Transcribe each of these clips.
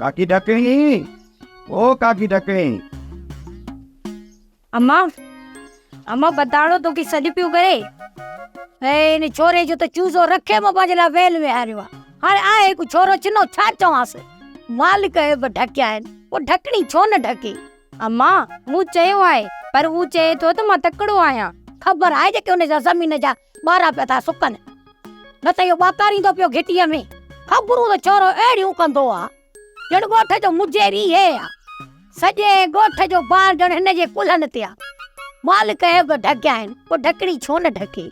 काकी ढकणी ओ काकी ढकणी अम्मा अम्मा बताड़ो तो कि सॾ पियो करे हे इन छोरे जो तो चूज़ो रखे मां पंहिंजे लाइ वेल में हारियो आहे हाणे आहे हिकु छोरो चिनो छा चवांसि मालिक बि ढकिया आहिनि पोइ ढकणी छो न ढके अम्मा मूं चयो आहे पर हू चए थो त मां तकड़ो आहियां ख़बर आहे जेके हुन जा ज़मीन जा ॿारहं पिया था सुकनि न त इहो ॿाकारींदो पियो घिटीअ में ख़बरूं त छोरो अहिड़ियूं कंदो आहे ॼण ॻोठ जो मुजेरी हे आहे सॼे ॻोठ जो बार ॼण हिन जे कुल्हनि ते आहे मालिक बि ढकिया आहिनि पोइ ढकणी छो न ढके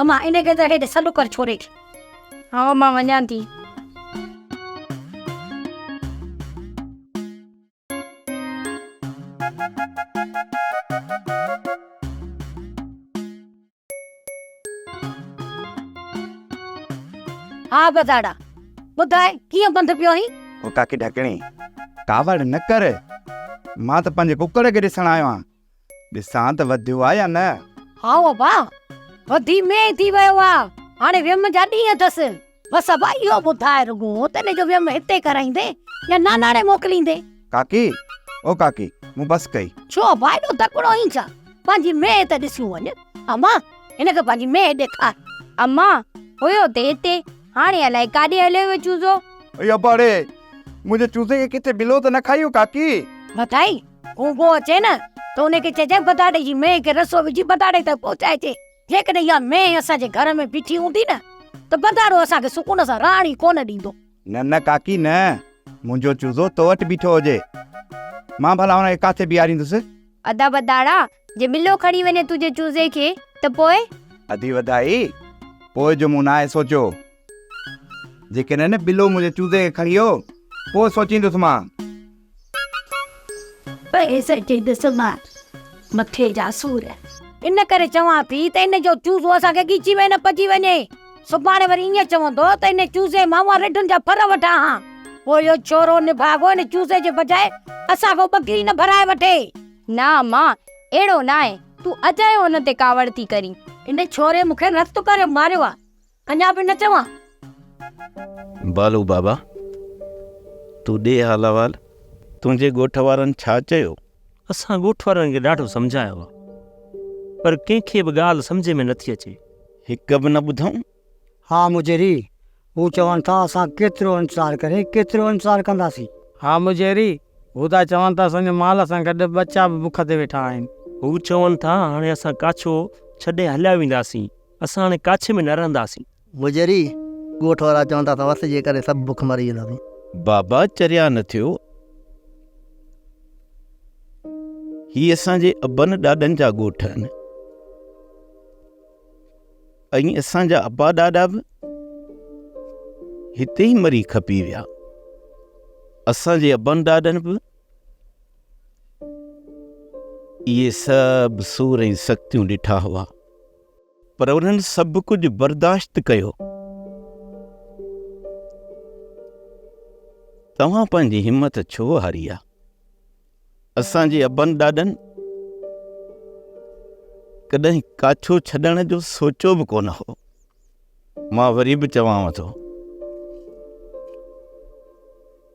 अम्मा इनखे त हेॾे सॾु कर छोरे खे हा मां वञां थी हा बदाड़ा ॿुधाए कीअं बंदि पियो आहीं ओ काकी ढकणी कावड़ न कर मां त पंहिंजे कुकड़ खे ॾिसण आयो आहियां ॾिसां त वधियो आहे या न हा बा वधी में थी वियो आहे हाणे वियम जा ॾींहं अथसि बसि बा इहो ॿुधाए रुॻो तॾहिं जो वियम हिते कराईंदे या नानाणे मोकिलींदे काकी ओ काकी मूं बसि कई छो बा एॾो तकिड़ो ई छा पंहिंजी मेह त ॾिसूं वञ अम्मा हिनखे पंहिंजी मेह ॾेखार अम्मा हुयो त हिते हाणे अलाए काॾे हलियो वियो चूज़ो अयो बाड़े मुंहिंजे चूज़े खे किथे बिलो त न खाइयो काकी बताई उगो अचे न त उनखे चइजे बदाड़े जी मेह खे रसो विझी बदाड़े त पहुचाइजे जेकॾहिं इहा मेह असांजे घर में बीठी हूंदी न त बदाड़ो असांखे सुकून सां राणी कोन ॾींदो न न काकी न मुंहिंजो चूज़ो तो वटि बीठो हुजे मां भला हुनखे काथे बीहारींदुसि अदा बदाड़ा जे बिलो खणी वञे तुंहिंजे चूज़े खे त पोइ अधी वधाई पोइ जो मूं नाहे सोचियो जेकॾहिं न बिलो मुंहिंजे चूज़े खे खणी वियो पोइ सोचींदुसि मां मथे जा सूर इन करे चवां थी त इन जो चूज़ो असांखे ॻीची में न पची वञे सुभाणे वरी ईअं चवंदो त इन चूज़े मां रेडुनि जा फर वठां हा पोइ इहो छोरो निभागो इन चूज़े जे बजाए असांखो बकरी न भराए वठे ना मां अहिड़ो न आहे तूं अजायो हुन ते कावड़ थी करी इन छोरे मूंखे रत करे मारियो आहे अञा बि न चवां बालू बाबा तूं ॾे हाल अहवाल तुंहिंजे ॻोठ वारनि छा चयो असां ॻोठ वारनि खे ॾाढो सम्झायो आहे पर कंहिंखे बि ॻाल्हि सम्झ में नथी अचे हिकु बि न ॿुधऊं हा मुजेरी हू चवनि था असां केतिरो इंतज़ारु करे केतिरो इंतज़ारु कंदासीं हा मुजेरी हू त चवनि था असांजे माल सां गॾु बच्चा बि बुख ते वेठा आहिनि हू चवनि था हाणे असां काछो छॾे हलिया वेंदासीं असां हाणे काछे में न रहंदासीं मुजेरी ॻोठ वारा चवनि था त वस जे करे सभु बुख मरी वेंदासीं बाबा चरिया न थियो ही असांजे अबनि ॾाॾनि जा ॻोठ आहिनि ऐं असांजा अबा ॾाॾा बि हिते ई मरी खपी विया असांजे अबनि ॾाॾनि बि इहे सभु सूर ऐं सख़्तियूं ॾिठा हुआ पर उन्हनि सभु कुझु बर्दाश्त कयो तव्हां पंहिंजी हिमत छो हारी आहे असांजे अबनि ॾाॾनि कॾहिं काछो छॾण जो सोचियो बि कोन हो मां वरी बि चवांव थो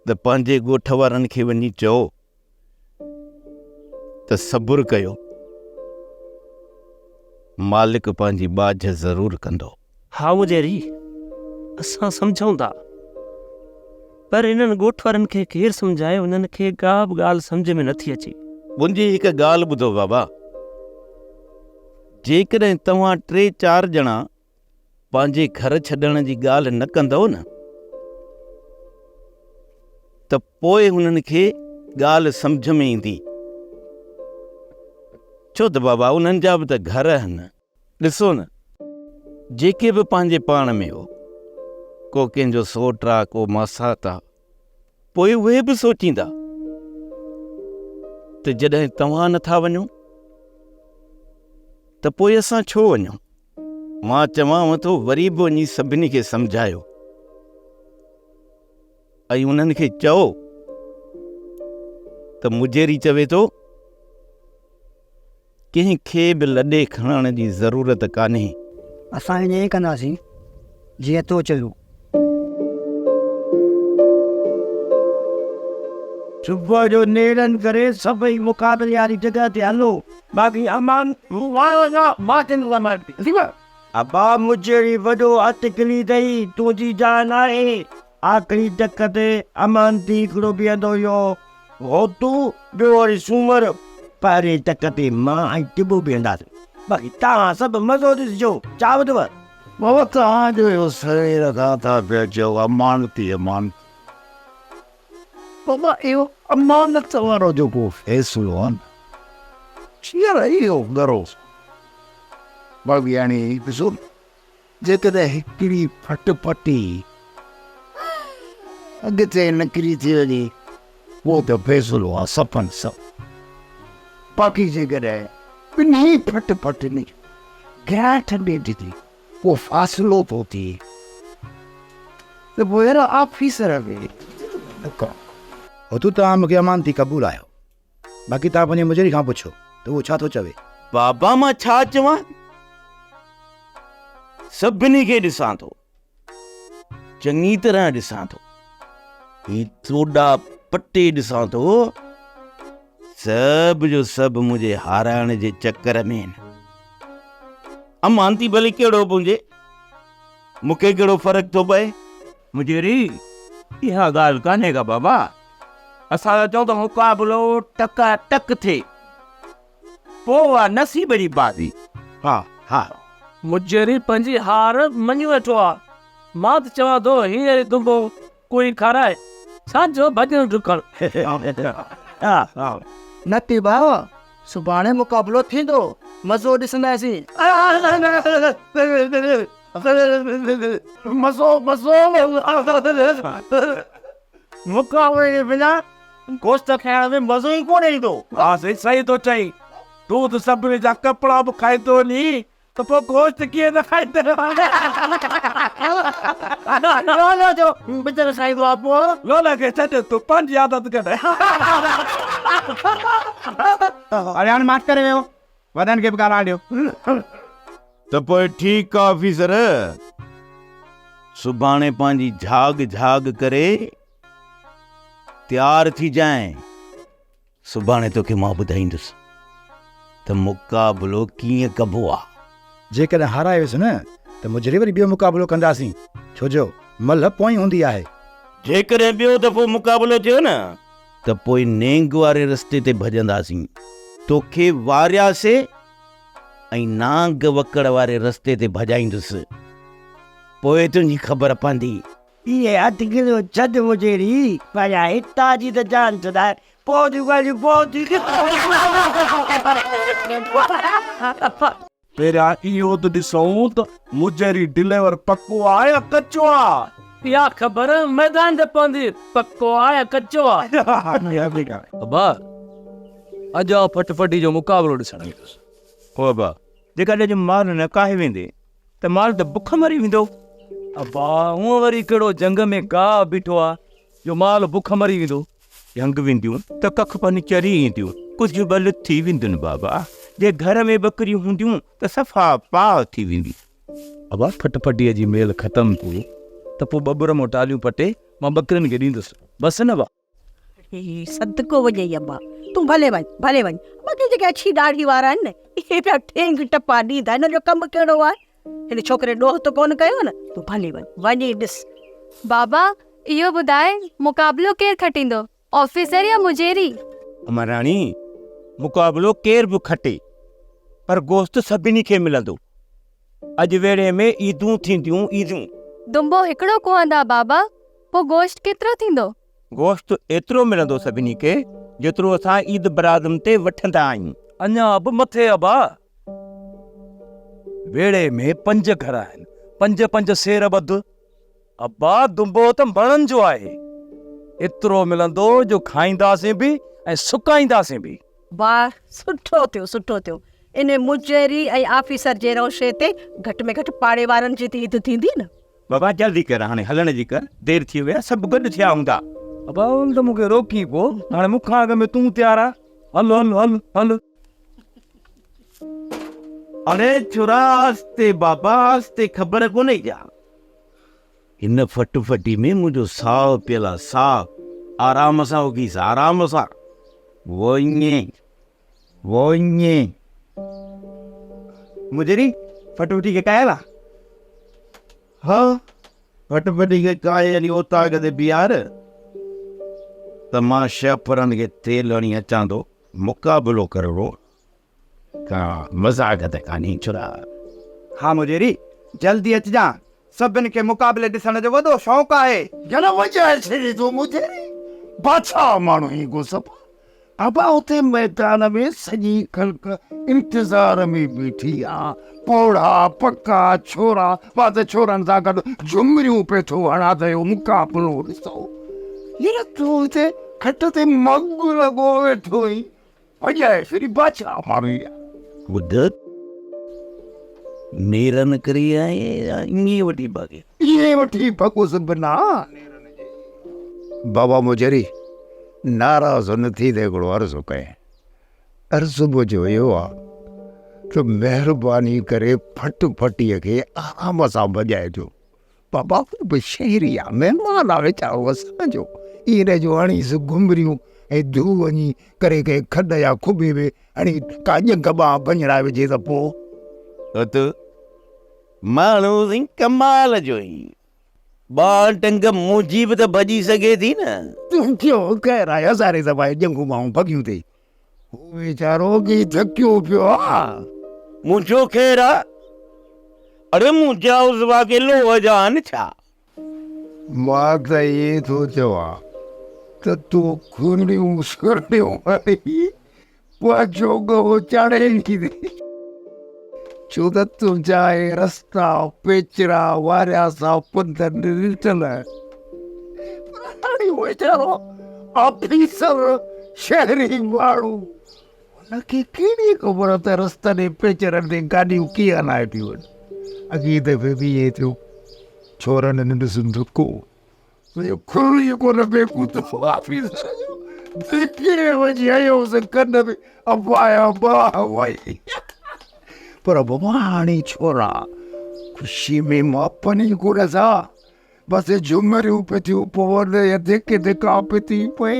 त पंहिंजे ॻोठ वारनि खे वञी चओ त सब्र कयो मालिक पंहिंजी बाझ ज़रूरु कंदो हा मुजेरी असां सम्झूं था पर इन्हनि ॻोठ वारनि खे केरु सम्झाए उन्हनि खे का बि ॻाल्हि सम्झ में नथी अचे मुंहिंजी हिकु ॻाल्हि ॿुधो बाबा जेकॾहिं तव्हां 3-4 ॼणा पंहिंजे घर छॾण जी ॻाल्हि न कंदव न त पोइ हुननि खे ॻाल्हि सम्झ में ईंदी छो त बाबा उन्हनि जा बि त घर आहिनि ॾिसो न जेके बि पंहिंजे पाण में हो को कंहिंजो सोट आहे को मासात आहे पोइ उहे बि सोचींदा त जॾहिं तव्हां नथा वञो त पोइ असां छो वञूं मां चवांव थो वरी बि वञी सभिनी खे सम्झायो ऐं उन्हनि खे चओ त मुजेरी चवे थो कंहिंखे बि लॾे खणण जी ज़रूरत कान्हे असां ईअं ई कंदासीं जीअं तो चयो सुबुह जो नेरन करे सभई मुक़ाबले वारी जॻह ते हलो बाक़ी अमान अबा मुझे वॾो हथ किली अथई तुंहिंजी जान आहे आख़िरी टक ते अमान थी हिकिड़ो बीहंदो हुयो हो तूं ॿियो वरी सूमर पहिरें टक ते मां ऐं टिबो बीहंदासीं बाक़ी तव्हां सभु मज़ो ॾिसिजो छा ॿुधव बाबा तव्हांजो इहो शरीर खां था पिया चओ अमानती अमान बाबा इहो अमानत वारो जेको फ़ैसिलो आहे न शीअर इहो करो बाक़ी हाणे ॾिसो जेकॾहिं हिकिड़ी फटपटी अॻिते निकिरी थी वञे उहो त फ़ैसिलो आहे सफ़न सभु बाक़ी जेकॾहिं ॿिन्ही फटपटनी गैठ ॾेढ थी वो फ़ासिलो थो थिए त पोइ अहिड़ा ऑफिसर में हो तव्हां मूंखे अमानती क़बूल आहियो बाक़ी तव्हां पंहिंजे मुजरी खां पुछो त उहो छा थो चवे बाबा मां छा चवां सभिनी खे ॾिसां थो चङी तरह ॾिसां थो ही थोड़ा पटे ॾिसां थो सभु जो सभु मुंहिंजे हाराइण जे चक्कर में अमानती भले कहिड़ो पुंजे मूंखे कहिड़ो फ़र्क़ु थो पए मुझेरी इहा ॻाल्हि कान्हे का बाबा असां चऊं त मुक़ाबिलो टका टक थिए पोइ आहे नसीब जी बाज़ी हा हा मुझेरी पंहिंजी हार मञी वेठो आहे मां त चवां थो हींअर दुंबो कोई खाराए छाजो भॼन डुकण नती भाउ सुभाणे मुक़ाबिलो थींदो मज़ो ॾिसंदासीं मज़ो मुक़ाबिले जे बिना गोश्त खाइण में मज़ो ई कोन ईंदो हा सही थो चई तूं त सभिनी जा कपिड़ा बि खाईंदो नी त पोइ गोश्त कीअं न खाईंदो लोला खे छॾ तूं पंहिंजी आदत कढ अरे हाणे माफ़ करे वियो वॾनि खे बि ॻाल्हाए ॾियो त पोइ ठीकु आहे ऑफिसर सुभाणे पंहिंजी झाग करे तयार थी जाए सुभाणे तोखे मां ॿुधाईंदुसि त मुक़ाबिलो कीअं कबो आहे जेकॾहिं हाराए वियुसि न त मुजरे वरी ॿियो मुक़ाबिलो कंदासीं छो जो मल पोइ हूंदी आहे जेकॾहिं ॿियो दफ़ो मुक़ाबिलो थियो न त पोइ नेंग वारे रस्ते ते भॼंदासीं तोखे वारियासीं ऐं नांग वकड़ वारे रस्ते ते भॼाईंदुसि पोइ तुंहिंजी ख़बर पवंदी इहे हथ किलो छॾ मुझेरी पर हितां जी त जान छॾाए पोइ जूं ॻाल्हियूं पहिरियां इहो त ॾिसूं त मुझेरी डिलीवर पको आहे या कचो आहे इहा ख़बर मैदान ते पवंदी पको आहे या कचो आहे अबा अॼु आओ फटफटी जो मुक़ाबिलो ॾिसण ईंदुसि हो अबा जेकॾहिं माल न काहे वेंदे त माल त बुख मरी वेंदो अबा हूअं वरी कहिड़ो जंग में गाह बीठो आहे जो माल बुख मरी वेंदो जंग वेंदियूं त कख पन चरी ईंदियूं कुझु बल थी वेंदियूं बाबा जे घर में बकरियूं हूंदियूं त सफ़ा पाव थी वेंदी अबा फटफटीअ जी मेल ख़तमु थी त पोइ बबुर मों टालियूं पटे मां बकरियुनि खे ॾींदुसि बसि न बा सदको वॼे अब्बा तूं भले वञ बाक़ी जेके अछी ॾाढ़ी वारा आहिनि न इहे पिया ठेंग टपा ॾींदा हिन जो कमु कहिड़ो आहे हिन छोकिरे ॾोह त कोन कयो न तूं भले वञी ॾिस बाबा इहो ॿुधाए मुक़ाबिलो केरु खटींदो ऑफिसर या मुजेरी रानी मुक़ाबिलो केर बि खटे पर गोश्त सभिनी खे मिलंदो अॼु वेड़े में ईदूं थींदियूं ईदूं दुंबो हिकिड़ो कोहंदा बाबा पोइ गोश्त केतिरो थींदो गोश्त एतिरो मिलंदो सभिनी खे जेतिरो असां ईद बरादम ते वठंदा आहियूं अञा बि मथे अबा वेड़े में 5 घर आहिनि 5 सेर ॿध अबा दुंबो त मणनि जो आहे एतिरो मिलंदो जो खाईंदासीं बि ऐं सुकाईंदासीं बि वाह सुठो थियो इन मुजेरी ऐं ऑफिसर जे रोशे ते घटि में घटि पाड़े वारनि जी ईद थींदी न बाबा जल्दी कर हाणे हलण जी कर देरि थी विया सभु गॾु थिया हूंदा अबा उन त मूंखे रोकी पोइ हाणे मूंखां अॻ में तूं तयार आहे हल अरे चुरा आस्ते बाबा आस्ते ख़बर कोन्हे छा हिन फटफटी में मुंहिंजो साहु पियल आहे साहु आराम सां उगीस, आराम सां। वो ईअं मुजेरी फटफटी के कायला हाँ फटफटी खे काए हली उतां कदे बिहार त मां शेफरनि खे तेल हणी अचां थो मुक़ाबिलो करिणो का मज़ाक त कान्हे छुरा। हाँ मुजेरी जल्दी अचजा, सभिनि खे मुक़ाबले ॾिसण जो वॾो शौक़ु आहे। जन वजाए छॾे थो मुझे बादशाह माण्हू ई गुसप। अबा उते मैदान में सॼी ख़ल्क इंतज़ार में बीठी आहे। पोड़ा पका छोरा मां त छोरनि सां गॾु झुमरियूं पे थो हणा त इहो मुक़ाबिलो ॾिसो। हींअर तूं हिते खट ते मग लॻो वेठो ई वजाए छॾी बादशाह माण्हू ई आहे। ॿुध नेरन करी आहे ईअं वठी भागे इहे वठी भॻुसि बिना बाबा मुजरी नाराज़ न थी ते हिकिड़ो अर्ज़ु कयईं। अर्ज़ु मुंहिंजो इहो आहे त महिरबानी करे फटीअ खे आराम सां भॼाइजो। बाबा बि शहरी आहे, महिमान आहे वीचारो असांजो। इन जो हणीसि घुमरियूं ऐं धू वञी करे कंहिं खॾ या खुॿे में हणी का ॼंग ॿांह भञिड़ा विझे त पोइ माण्हू सिंह कमाल जो ई ॿार टंग मुंहिंजी बि त भॼी सघे थी न। तूं थियो ख़ैर आहे हज़ारे दफ़ा ॼंगूं ॿाहूं भॻियूं अथई। हू वीचारो की थकियो पियो आहे। मुंहिंजो ख़ैर आहे अरे मुंहिंजा उज़वा के लोह जा आहिनि छा। मां त इहे थो चवां त तूं खुरड़ियूं सुरड़ियूं हणी पोइ जोॻो चाढ़े ॾींदी छो त तुंहिंजा रस्ता पेचरा वारिया सां पंध ॾिठल। वीचारो ऑफिसर शहरी माण्हू हुनखे कहिड़ी ख़बर त रस्तनि पेचरनि ते गाॾियूं कीअं हलाए थियूं वञनि। अॻे दफ़े बि इहे थियो छोरनि ॾिसुनि धको खुली कोन पिए कूदो ऑफिसर जो वञी आयोसि कन में अबाया बाह वई। पर बाबा हाणे छोरा ख़ुशी में मापनि ई कोन सा बसि झुमरियूं पिए थियूं पोइ धिके धिका पई थी पए।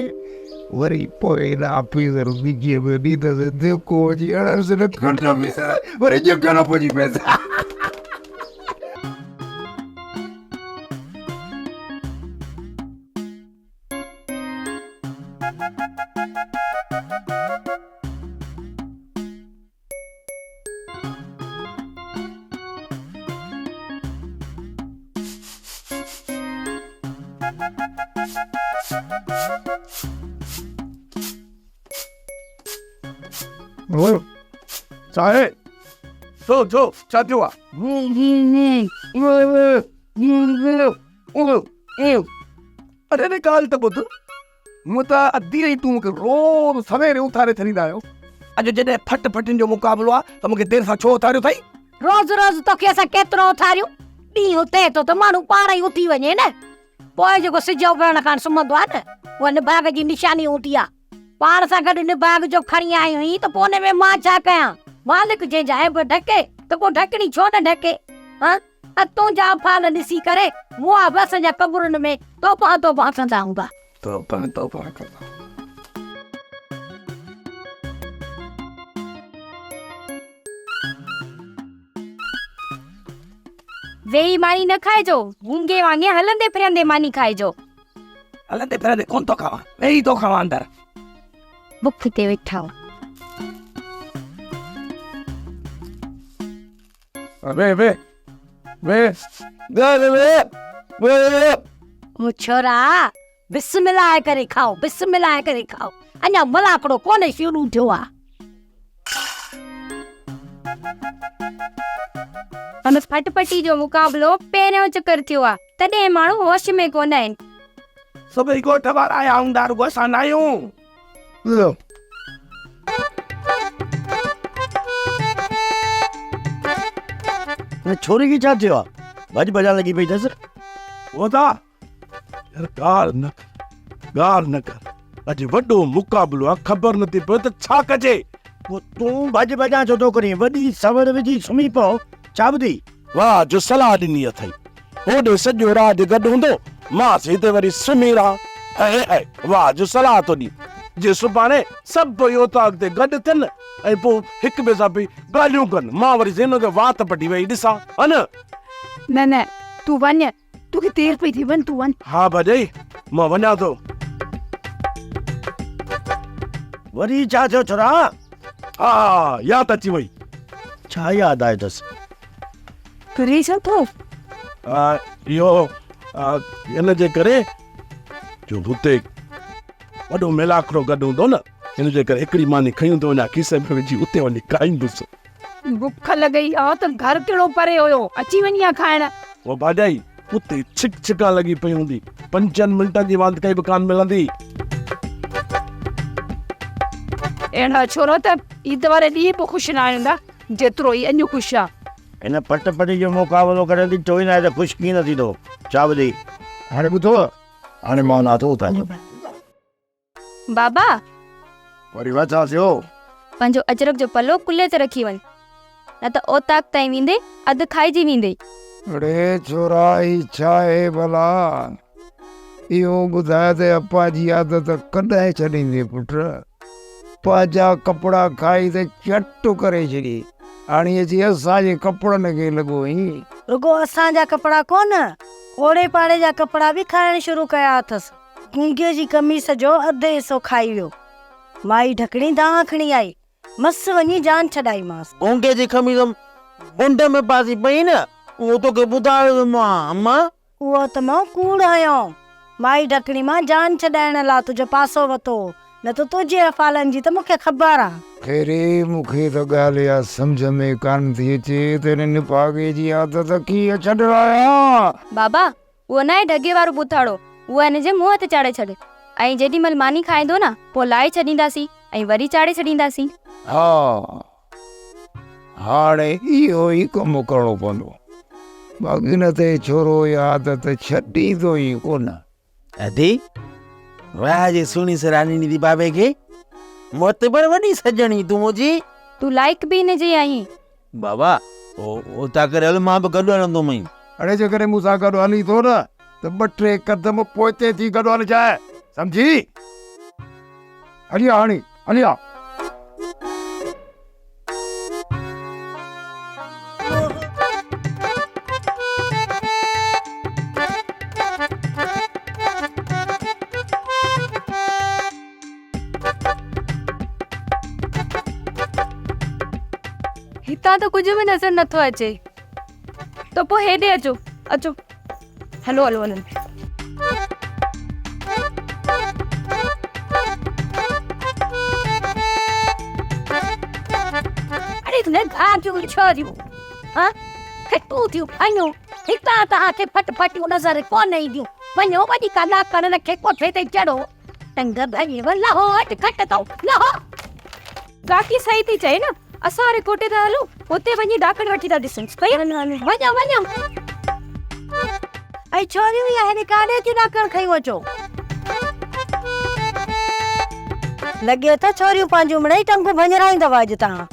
वरी पोइ ऑफिसर बिगीअ में ॾींदसि धिको वञी हणसि न खंड में वरी ॼंग न पइजी पए। साहेब छो छा थियो आहे? अरे रे ॻाल्हि त ॿुध, मूं त अधी राति तूं मूंखे रोज़ सवेरे उथारे छॾींदा आहियो। अॼु जॾहिं फटियुनि जो मुक़ाबिलो आहे त मूंखे देरि सां छो उथारियो अथई? रोज़ रोज़ तोखे असां केतिरो उथारियूं? ॾींहुं थिए थो त माण्हू पाण ई उथी वञे न। पोइ जेको सिज उभरण खां सुम्हंदो आहे न उहा निभाग जी निशानी हूंदी आहे। पाण सां गॾु निभाग जो खणी आई हुई त पोइ में मां छा कयां? मालिक जंहिंजा ऐब ढके त को ढकणी छो न ढके? हाँ तुंहिंजा अफ़ाल ॾिसी करे मुआबस जा क़बरुनि में तोपा कंदा हूंदा। वेही मानी न खाइजो, गूंगे वांगे हलंदे फिरंदे मानी खाइजो। हलंदे फिरंदे कोन थो खावां, वेही थो खावां अंदरि। बुख ते वेठा हो। ओ छोरा बिस्मिल्लाह करे खाओ, बिस्मिल्लाह करे खाओ। अञा मलाकड़ो कोने शुरू थियो आहे। हुन फटपटी जो मुक़ाबिलो पहिरियों चकर थियो आहे, तॾहिं माण्हू होश में कोन आहिनि। सभई ॻोठ वारा आया हूंदा, रुॻो असां न आहियूं। छोरी खे छा थियो आहे? भॼ भॼा लॻी पई अथसि। वो था यार ॻाल्हि न कर। अॼु वॾो मुक़ाबिलो आहे, ख़बर नथी पए त छा कजे। पोइ तूं भॼ भॼा छो थो करीं? वॾी सवर विझी सुम्ही पओ। छा ॿुधी? वाह जो सलाह ॾिनी अथई। होॾे सॼो राज गॾु हूंदो, मां हिते वरी सुम्ही रहां। वाह जो सलाह तो दी जे सुभाणे सभु इहो त अॻिते गॾु थियनि ऐं पोइ हिक ॿिए सां बि ॻाल्हियूं कनि मां वरी ज़हन खे वात पटी वेही ॾिसां हा न न तूं वञ तोखे देरि पई थी वञ तूं वञ हा भाॼाई मां वञा थो वरी छा थियो छोरा हा यादि अची वई छा यादि आहे अथसि करे छा थो इहो हिन जे करे जो हुते वॾो मेलाखड़ो गॾु हूंदो न हिन जे करे हिकिड़ी मानी खयूं थो वञा खीसे में विझी उते वञी खाईंदुसि बुख लॻई आहे त घर कहिड़ो परे हुयो अची वञी आहे खाइण वो भाॼाई उते छिक छिका लॻी पई हूंदी 5 मिंटनि जी वांध काई बि कान मिलंदी अहिड़ा छोरो त ईद वारे ॾींहुं बि ख़ुशि न आहियूं जेतिरो ई अञु ख़ुशि आहे हिन पट पटी जो मुक़ाबलो करे थी चोई न आहे त ख़ुशि कीअं न थींदो छा ॿुधी हाणे ॿुधो हाणे मां नाथो तव्हांजो बाबा वरी वा छा थियो पंहिंजो अजरक जो पलो कुल्हे ते रखी वञ न त ओताक ताईं वेंदे अधु खाइजी वेंदे अड़े छोरा ही छा आहे भला इहो ॿुधाए त अप्पा जी आदत कॾहिं छॾींदी पुट पंहिंजा कपिड़ा खाई त चट करे छॾी हाणे अची असांजे कपिड़नि खे लॻो ई रुगो असांजा कपिड़ा कोन ओड़े पाड़े जा कपिड़ा बि खाइण शुरू कया अथसि गूंगे जी कमीस जो अधु हिसो खाई वियो माई ढकणी दाह खणी आई मस वञी जान छॾाईमांसि गूंगे जी खमीस मुंड में पासी पई न उहो तोखे ॿुधायो मां अम्मा उहो त मां कूड़ आयो माई ढकणी मां जान छॾाइण लाइ तुंहिंजो पासो वतो न त तुंहिंजे अफ़ालनि जी त मूंखे ख़बर आहे खैरे मूंखे त ॻाल्हि इहा सम्झ में कान थी अचे त हिन पागे जी आदत कीअं छॾाया बाबा उहो न आहे ढगे वारो बुथाड़ो उहो हिन जे मुंहं ते चाढ़े छॾ ऐं जेॾी महिल मानी खाईंदो न पोइ लाहे छॾींदासीं ऐं वरी चाढ़े छॾींदासीं हा हाणे इहो ई कमु करिणो पवंदो बाक़ी न ते छोरो इहा आदत छॾींदो ई कोन अदी वाह जे सुणी सरानी दी बाबे खे मोतबर वॾी सजणी तूं मुंहिंजी तूं लाइक बि हिन जी आहीं बाबा ओ ता करे हल मां बि गॾु हलंदो मई हाणे जेकॾहिं मूंसां गॾु हली थो न त 2-3 कदम पोइते थी गॾु हल जाए सम्झी हली आ हाणे हली आ हितां त कुझु बि नज़र नथो अचे त पोइ हेॾे अचो अचो हलो हलो हलो अरे तुने घाट जो छोरियूं हाँ खटू थियूं आहियूं हितां तव्हांखे फटफटियूं नज़र कोन ईंदियूं वञो वॾी कलाकारनि खे कोठे ते चढ़ो टंग भई लहो अट खट अथव लहो काकी सही थी चए न असां वारे कोटे था हलूं हुते वञी ॾाकण वठी था ॾिसूं वञो वञो ऐं छोरियूं या हिन काॾे थियूं ॾाकण खयूं अचो लॻे त छोरियूं पंहिंजूं मिड़ई टंगूं भञराईंदव अॼु तव्हां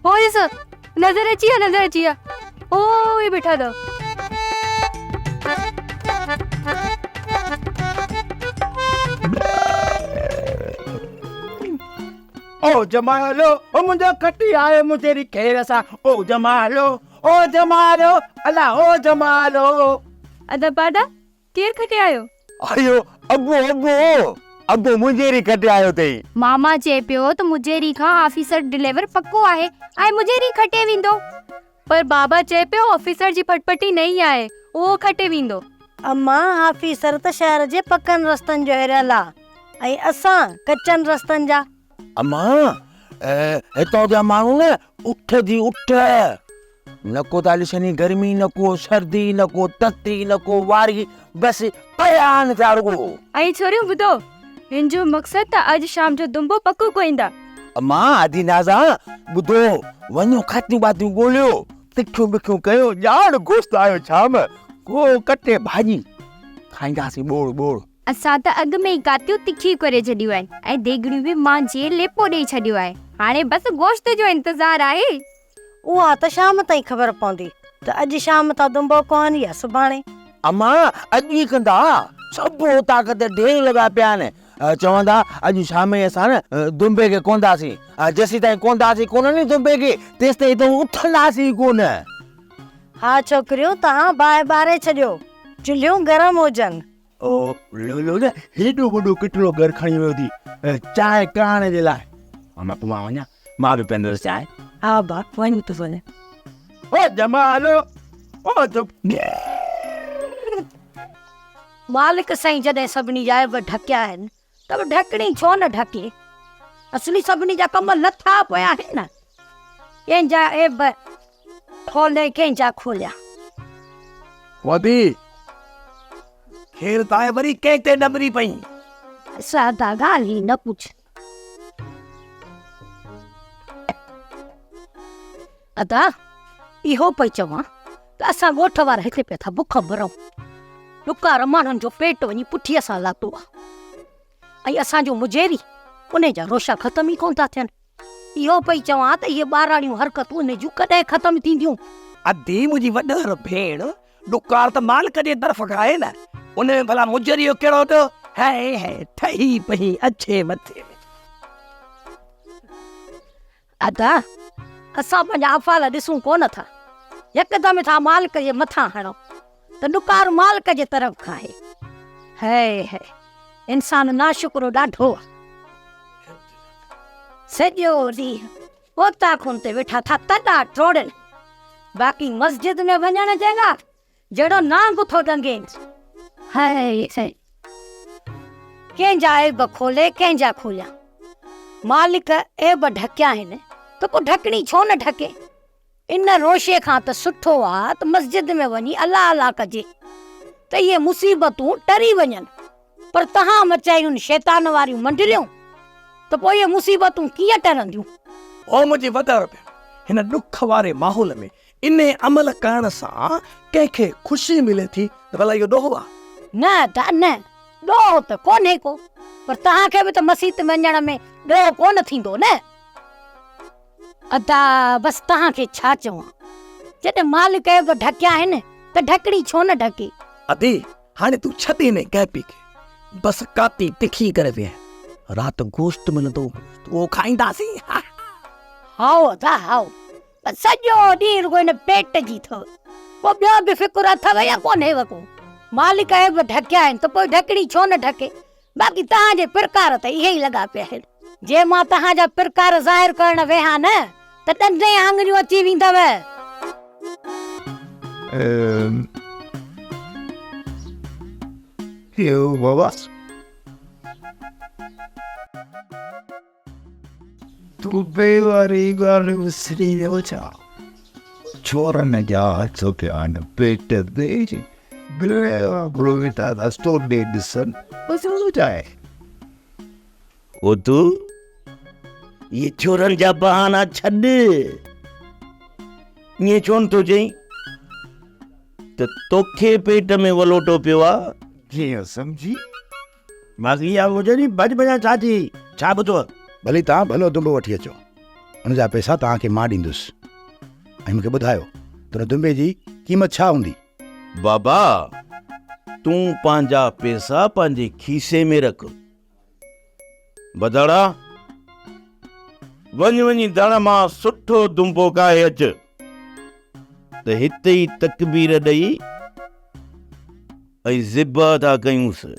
हो ॾिस नज़र अची विया ओ ये बैठा था ओ जमालो ओ मुंहिंजो खटी आयो मुंहिंजी खेर सां ओ जमालो अला ओ जमालो अदा पाडा केर खटे आयो आयो अबो मुंहिंजेरी खटे आयो अथई मामा चए पियो त मुंहिंजेरी खां ऑफिसर डिलीवर पक्को आहे ऐं मुंहिंजेरी खटे वेंदो पर बाबा चए पियो ऑफिसर जी फटपटी नहीं आहे उहो खटे वेंदो अम्मा ऑफिसर त शहर जे पकनि रस्तनि जो हिरियल आहे ऐं असां कचनि रस्तनि जा अम्मा हितां जा माण्हू न उठ जी उठ न को तालिशनी गर्मी न को सर्दी न को तती न को वारी बसि पयान था रुगो ऐं छोरियूं ॿुधो हिन जो मक़सदु त अॼु शाम जो दुंबो पको कोईंदा अम्मा आदि नाज़ा ॿुधो वञो खातियूं बातियूं ॻोल्हियो तिखियूं बिखियूं कयो ॼाण गोश्त आयो शाम को कटे भाॼी खाईंदासीं बोड़ असां त अॻु में ई कातियूं तिखी करे छॾियूं आहिनि ऐं देगड़ियूं बि मां जे लेपो ॾेई छॾियो आहे हाणे बसि गोश्त जो इंतज़ारु आहे उहा त शाम ताईं ख़बर पवंदी त अॼु शाम तां दुंबो कोन या सुभाणे। अम्मा अॼु ई कंदा सभु ताक़त ढेर लॻा पिया आहिनि चवंदा अॼु शाम जो असां न दुंबे खे कोंदासीं जेसीं ताईं कोंदासीं कोन नी दुंबे खे तेसि ताईं त उथंदासीं कोन। हा छोकिरियूं तव्हां बाहि ॿारे छॾियो चुल्हियूं गरम हुजनि। ओ लो न हेॾो वॾो किटलो घर खणी वियो थी चांहि करण जे लाइ। अम्मा पोइ मां वञा मां बि पीअंदुसि चांहि। हा बा वञ तूं वञ। ओ जमालो ओ चुप। मालिक साईं जॾहिं सभिनी जा ऐब ढकिया आहिनि त ढकणी छो न ढके। असली सभिनी जा कम लथा पिया आहिनि न। कंहिंजा ऐब खोले कंहिंजा खोलिया। वधी खेर ताए वरी कंहिं ते डबरी पई। सादा ॻाल्हि ई न पुछ। अदा इहो पई चवां त असां ॻोठ वारा हिते पिया था बुख भरूं। ॾुकार माण्हुनि जो पेट वञी पुठीअ सां लातो आहे ऐं असांजो मुजेरी उन जा रोशा ख़तम ई कोन था थियनि। इहो पई चवां त इहे ॿाराणियूं हरकतूं उन जूं कॾहिं ख़तम थींदियूं। अधी मुंहिंजी वॾर भेण ॾुकार त मालिक जे तरफ़ खां आहे न उन में भला मुजरियो कहिड़ो थो है ठही पई अछे मथे में। अदा असां पंहिंजा अफ़ाल ॾिसूं कोन था यकदमि था मालिक जे मथां हणो त ॾुकार मालिक जे तरफ़ खां है इंसान नाशुक्रो ॾाढो आहे। सॼो ॾींहुं पोता खून ते वेठा था तॾा टोड़नि बाक़ी मस्जिद में वञण जॻह जहिड़ो नांग थो डंगे। है कंहिंजा ऐब खोले कंहिंजा खोलिया। मालिक ऐब ढकिया आहिनि त को ढकणी छो न ढके। इन रोशे खां त सुठो आहे त मस्जिद में वञी अल्लाह अल्लाह कजे त इहे मुसीबतूं टरी वञनि। पर तव्हां मचायूं शैतान वारियूं मंडलियूं त पोइ इहे मुसीबतूं कीअं टरंदियूं। ओ मुंहिंजी वॾर भेण हिन ॾुख वारे माहौल में इन अमल करण सां कंहिंखे ख़ुशी मिले थी त भला इहो ॾोहो आहे। न त न ॾोहो त कोन्हे को पर तव्हांखे बि त मस्जिद वञण में ॾोहो कोन थींदो न। अदा बसि तव्हांखे छा चवां जॾहिं मालिक ऐब ढकिया आहिनि त ढकणी छो न ढके। अदी हाणे तूं छॾे न कैपी खे बसि काती तिखी करे वेह राति गोश्त मिलंदो उहो खाईंदासीं। हाओ अदा हाओ सॼो ॾींहुं रुॻो हिन पेट जी अथव पोइ ॿियो बि फ़िकुर अथव या कोन्हे को। मालिक ऐब ढकिया आहिनि त पोइ ढकणी छो न ढके। बाक़ी तव्हांजे प्रकार त इहे ई लॻा पिया आहिनि। जे मां तव्हांजा प्रकार ज़ाहिर करण वेहा न त ॾंडे आङुरियूं अची वेंदव। तूं बेवारी ॻाल्हि विसरी वियो छा। छोरनि जा हथ पिया आहिनि पेट ते था स्टोरे ॾिसनि बसि चाहे। ओ तू ये छोरनि जा बहाना छॾ। ईअं छो नथो चई त तोखे पेट में वलोटो पियो आहे। जीअं सम्झी बाक़ी इहा मुंहिंजी भॼ भॼा छा थी छा ॿुधो। भली तव्हां भलो दुंबो वठी अचो हुनजा पैसा तव्हांखे मां ॾींदुसि ऐं मूंखे ॿुधायो त हुन दुंबे जी क़ीमत छा हूंदी। बाबा तूं पंहिंजा पैसा पंहिंजे खीसे में रख। बदाड़ा वञी दण मां सुठो दुंबो काहे अच त हिते ई तकबीर ॾेई ऐं ज़िब था कयूंसि।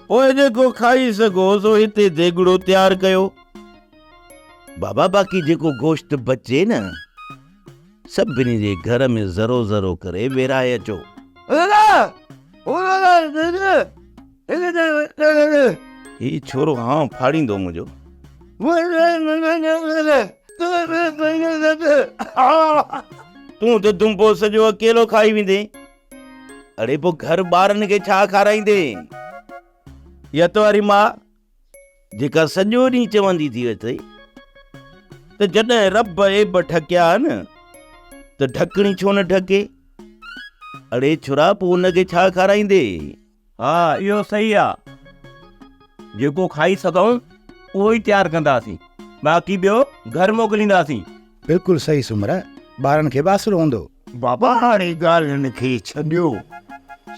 पोइ जेको खाई सघो सो हिते देगड़ो तयारु कयो। बाबा बाक़ी जेको गोश्त बचे न सभिनी जे घर में ज़रो ज़रो करे विराए अचो। ही छोरो हाँ फाड़ींदो मुंहिंजो। तूं त दुंबो सॼो अकेलो खाई वेंदे। अड़े पोइ घर ॿारनि खे छा खाराईंदे। यत वारी मां जेका सॼो ॾींहुं चवंदी थी अथई त जॾहिं रब ऐब ठकिया न त ढकणी छो न ढके। अड़े छुरा पोइ हुनखे छा खाराईंदे। हा इहो सही आहे जेको खाई सघूं उहो ई तयारु कंदासीं बाक़ी ॿियो घर मोकिलींदासीं। बिल्कुलु सही सुमर, ॿारनि खे बासुरो हूंदो। बाबा हाणे ॻाल्हियुनि खे छॾियो।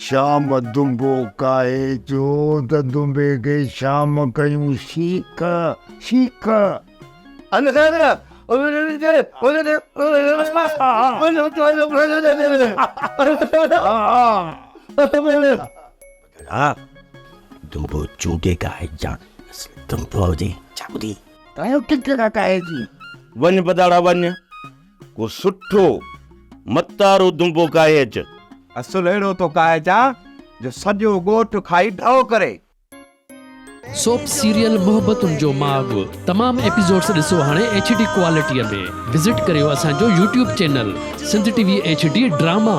शाम दुंबो काए जो त दुंबे खे शाम कयूं शीख शीख। दुंबो चूटे का है जान दुंबो जी चाबुदी तव्हांजो किथे काए जी वञ बदाड़ा वञ, को सुठो मतारो दुंबो काए अच। असुल अहिड़ो तो काए चा जो सॼो ॻोठ खाई ढओ करे। सोप सीरियल मोहब्बतुन जो माग तमाम एपिसोड्स ॾिसो हाणे HD क्वालिटीअ में। विज़िट करियो असांजो YouTube channel Sindh TV HD drama.